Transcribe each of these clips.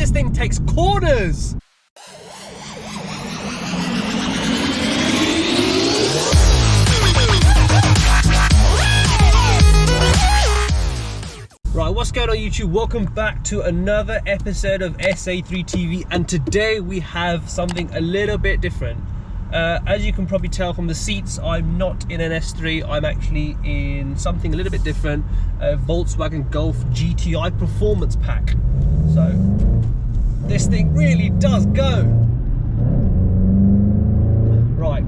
this thing takes corners. Right, what's going on YouTube? Welcome back to another episode of SA3 TV, and today we have something a little bit different. As you can probably tell from the seats, I'm not in an S3, I'm actually in something a little bit different, a Volkswagen Golf GTI Performance Pack. So, this thing really does go. Right,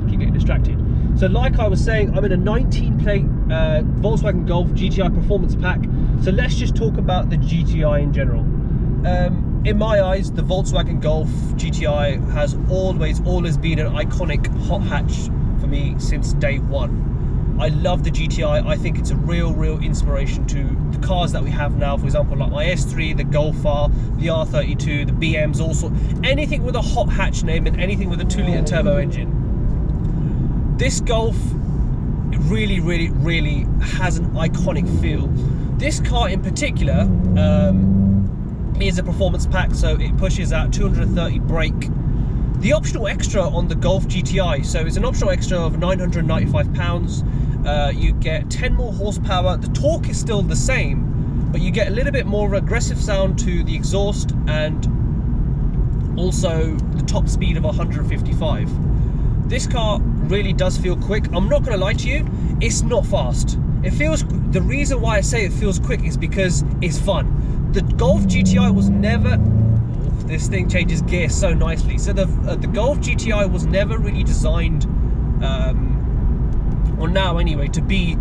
keep getting distracted. So like I was saying, I'm in a 19 plate Volkswagen Golf GTI Performance Pack. So let's just talk about the GTI in general. In my eyes, the Volkswagen Golf GTI has always been an iconic hot hatch for me since day one. I love the GTI. I think it's a real inspiration to the cars that we have now. For example, like my S3, the Golf R, the R32, the BMs, also anything with a hot hatch name and anything with a 2-litre turbo engine. This Golf really has an iconic feel. This car in particular is a performance pack, so it pushes out 230 brake. The optional extra on the Golf GTI, so it's an optional extra of £995. You get 10 more horsepower. The torque is still the same, but you get a little bit more aggressive sound to the exhaust, and also the top speed of 155. This car really does feel quick. I'm not gonna lie to you, it's not fast. It feels, the reason why I say it feels quick is because it's fun. The Golf GTI was never, this thing changes gear so nicely. So the Golf GTI was never really designed, or now anyway, to be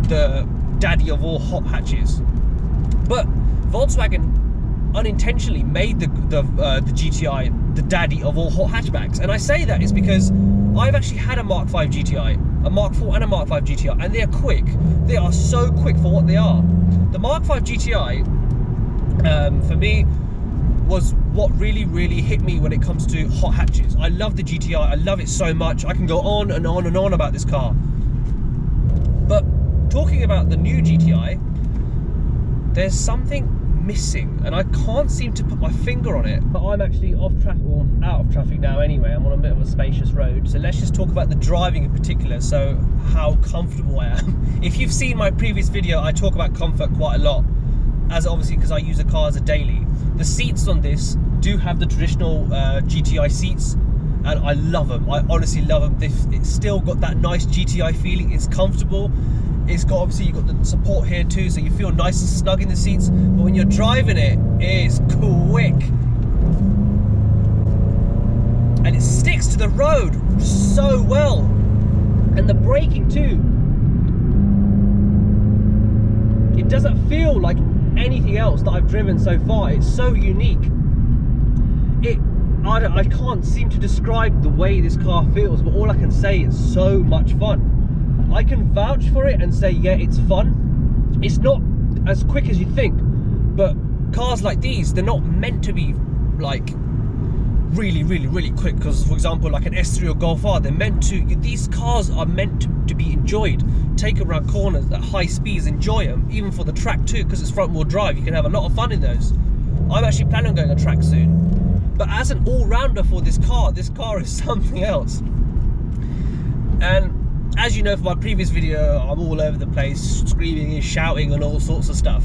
the daddy of all hot hatches. But Volkswagen unintentionally made the GTI the daddy of all hot hatchbacks. And I say that is because I've actually had a Mark V GTI, a Mark IV and a Mark V GTI, and they're quick. They are so quick for what they are. The Mark V GTI, for me, was what really hit me when it comes to hot hatches. I love the GTI, I love it so much. I can go on and on about this car. But talking about the new GTI, there's something missing, and I can't seem to put my finger on it. But I'm actually off traffic, or out of traffic now anyway. I'm on a bit of a spacious road, so let's just talk about the driving in particular, so how comfortable I am. If you've seen my previous video, I talk about comfort quite a lot, as obviously because I use the car as a daily. The seats on this do have the traditional GTI seats, and I love them. I honestly love them. It's still got that nice GTI feeling. It's comfortable. It's got, obviously, you've got the support here too, so you feel nice and snug in the seats. But when you're driving it, it's quick. And it sticks to the road so well. And the braking too. It doesn't feel like anything else that I've driven so far. It's so unique. I can't seem to describe the way this car feels, but all I can say is so much fun. I can vouch for it and say, yeah, it's fun. It's not as quick as you think, but cars like these, they're not meant to be like really quick. Because, for example, like an S3 or Golf R, they're meant to, these cars are meant to be enjoyed. Take around corners at high speeds, enjoy them, even for the track too, because it's front wheel drive. You can have a lot of fun in those. I'm actually planning on going on track soon. But as an all-rounder for this car is something else. And as you know from my previous video, I'm all over the place, screaming and shouting and all sorts of stuff.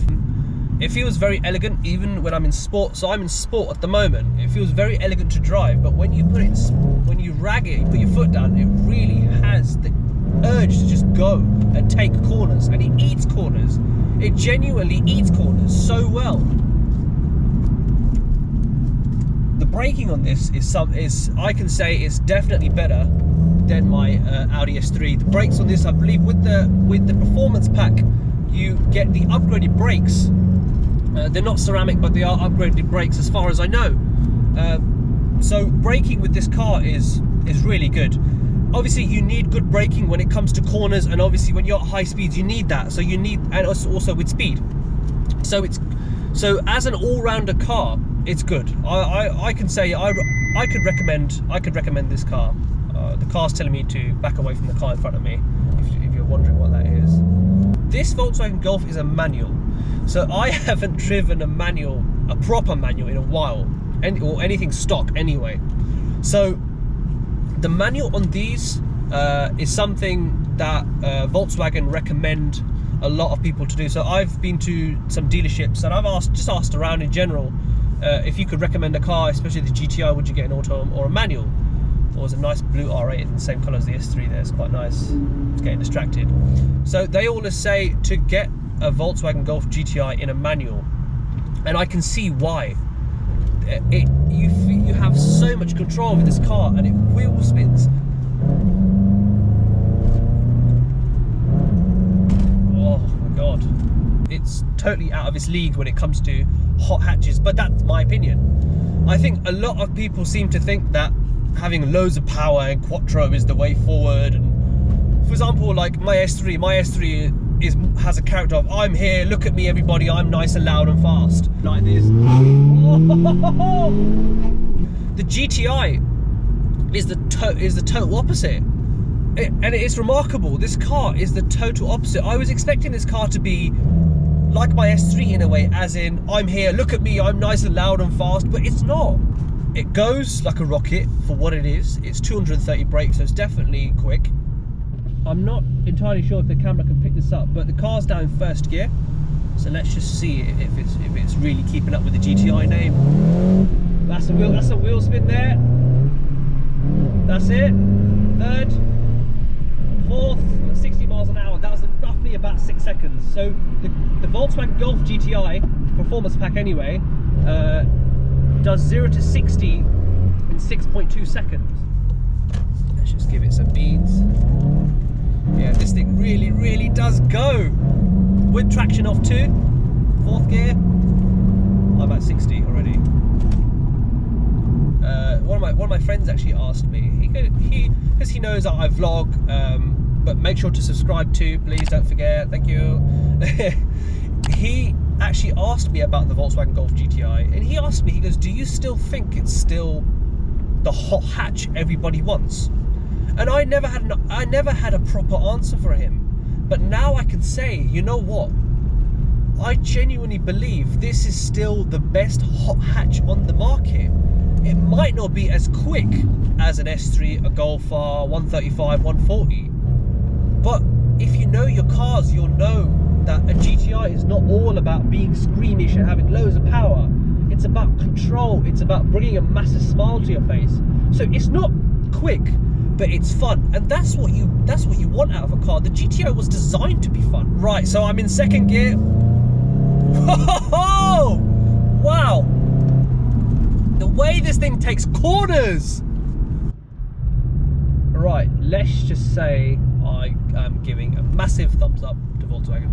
It feels very elegant even when I'm in sport. So I'm in sport at the moment. It feels very elegant to drive, but when you put it, when you rag it, you put your foot down, it really has the urge to just go and take corners, and it eats corners. It genuinely eats corners so well. The braking on this is I can say it's definitely better than my Audi S3. The brakes on this, I believe, with the performance pack, you get the upgraded brakes. They're not ceramic, but they are upgraded brakes as far as I know. So braking with this car is really good. Obviously you need good braking when it comes to corners, and obviously when you're at high speeds you need that. So you need, and also with speed. So as an all-rounder car, it's good. I can say I could recommend this car. The car's telling me to back away from the car in front of me, if you're wondering what that is. This Volkswagen Golf is a manual, so I haven't driven a manual a proper manual in a while, or anything stock anyway. So the manual on these is something that Volkswagen recommend a lot of people to do. So I've been to some dealerships and I've just asked around in general if you could recommend a car, especially the GTI, would you get an auto or a manual? Or was a nice blue R8 in the same colour as the S3 there. It's quite nice. It's getting distracted. So they always say to get a Volkswagen Golf GTI in a manual, and I can see why. You have so much control over this car, and it wheel spins. Oh my god, it's totally out of its league when it comes to hot hatches, but that's my opinion. I think a lot of people seem to think that having loads of power and quattro is the way forward. And for example, like my S3 has a character of, I'm here, look at me everybody, I'm nice and loud and fast, like this. The GTI is the total opposite, and it's remarkable. This car is the total opposite. I was expecting this car to be like my S3 in a way, as in, I'm here, look at me, I'm nice and loud and fast, but it's not. It goes like a rocket for what it is. It's 230 brakes, so it's definitely quick. I'm not entirely sure if the camera can pick this up, but the car's now in first gear. So let's just see if it's really keeping up with the GTI name. That's a wheel spin there. That's it. Third, fourth, 60 miles an hour. That was roughly about 6 seconds. So the Volkswagen Golf GTI performance pack anyway does 0 to 60 in 6.2 seconds. Let's just give it some beans. Yeah, this thing really does go. With traction off too. Fourth gear. I'm at 60 already. One of my friends actually asked me, because he knows that I vlog, but make sure to subscribe too, please, don't forget, thank you. He actually asked me about the Volkswagen Golf GTI, and he asked me, he goes, do you still think it's still the hot hatch everybody wants? And I never had a proper answer for him, but now I can say, you know what, I genuinely believe this is still the best hot hatch on the market. It might not be as quick as an S3, a Golf R, 135, 140, but if you know your cars, you'll know that a GTI is not all about being squeamish and having loads of power. It's about control. It's about bringing a massive smile to your face. So it's not quick, but it's fun, and that's what you want out of a car. The GTI was designed to be fun. Right, so I'm in second gear. Whoa! Wow! The way this thing takes corners. Right, let's just say I am giving a massive thumbs up to Volkswagen.